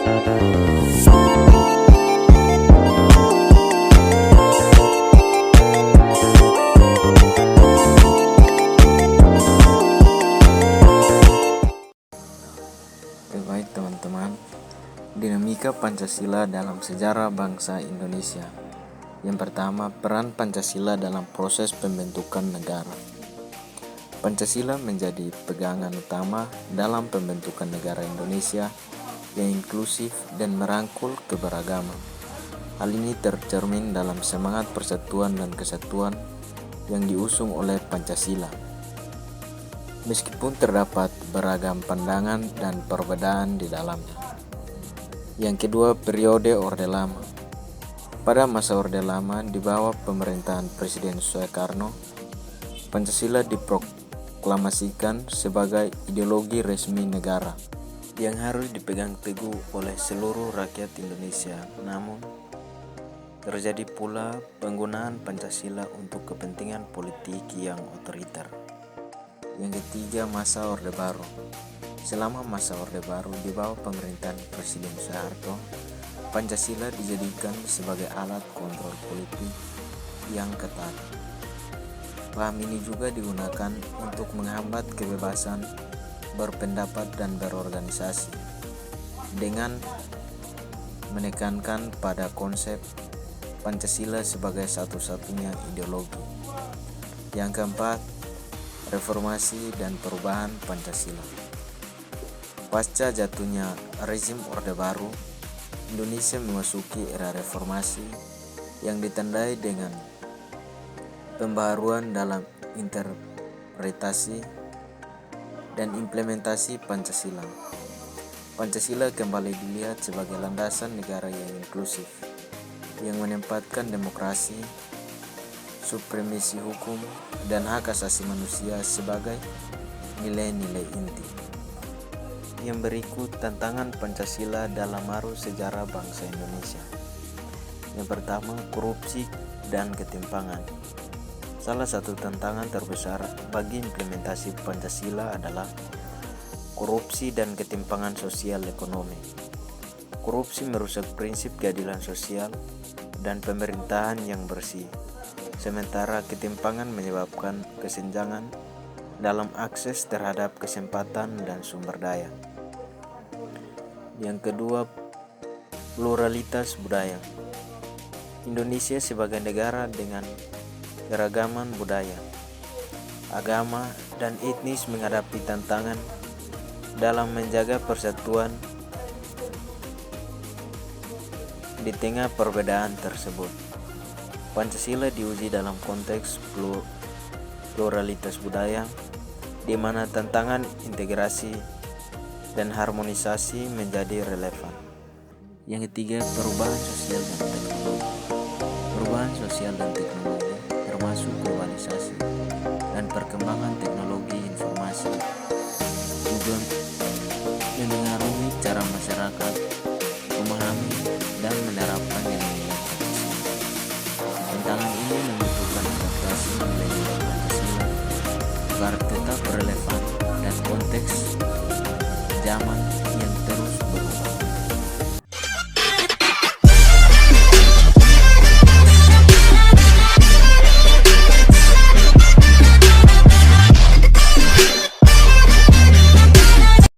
Baik teman-teman, dinamika Pancasila dalam sejarah bangsa Indonesia. Yang pertama, peran Pancasila dalam proses pembentukan negara. Pancasila menjadi pegangan utama dalam pembentukan negara Indonesia yang inklusif dan merangkul keberagaman. Hal ini tercermin dalam semangat persatuan dan kesatuan yang diusung oleh Pancasila. Meskipun terdapat beragam pandangan dan perbedaan di dalamnya. Yang kedua, periode Orde Lama. Pada masa Orde Lama di bawah pemerintahan Presiden Soekarno, Pancasila diproklamasikan sebagai ideologi resmi negara yang harus dipegang teguh oleh seluruh rakyat Indonesia. Namun, terjadi pula penggunaan Pancasila untuk kepentingan politik yang otoriter. Yang ketiga, masa Orde Baru. Selama masa Orde Baru di bawah pemerintahan Presiden Soeharto, Pancasila dijadikan sebagai alat kontrol politik yang ketat. Paham ini juga digunakan untuk menghambat kebebasan berpendapat dan berorganisasi, dengan menekankan pada konsep Pancasila sebagai satu-satunya ideologi. Yang keempat, reformasi dan perubahan Pancasila. Pasca jatuhnya rezim Orde Baru, Indonesia memasuki era reformasi yang ditandai dengan pembaharuan dalam interpretasi dan implementasi Pancasila. Pancasila kembali dilihat sebagai landasan negara yang inklusif, yang menempatkan demokrasi, supremasi hukum, dan hak asasi manusia sebagai nilai-nilai inti. Yang berikut tantangan Pancasila dalam arus sejarah bangsa Indonesia. Yang pertama, korupsi dan ketimpangan. Salah satu tantangan terbesar bagi implementasi Pancasila adalah korupsi dan ketimpangan sosial ekonomi. Korupsi merusak prinsip keadilan sosial dan pemerintahan yang bersih. Sementara ketimpangan menyebabkan kesenjangan dalam akses terhadap kesempatan dan sumber daya. Yang kedua, pluralitas budaya. Indonesia sebagai negara dengan keragaman budaya, agama, dan etnis menghadapi tantangan dalam menjaga persatuan di tengah perbedaan tersebut. Pancasila diuji dalam konteks pluralitas budaya, di mana tantangan integrasi dan harmonisasi menjadi relevan. Yang ketiga, perubahan sosial dan teknologi. Perubahan sosial dan teknologi termasuk globalisasi dan perkembangan teknologi informasi juga mengaruhi cara masyarakat memahami dan menerapkan nilai-nilai Pancasila. Tantangan ini membutuhkan adaptasi nilai-nilai Pancasila agar tetap relevan dan konteks zaman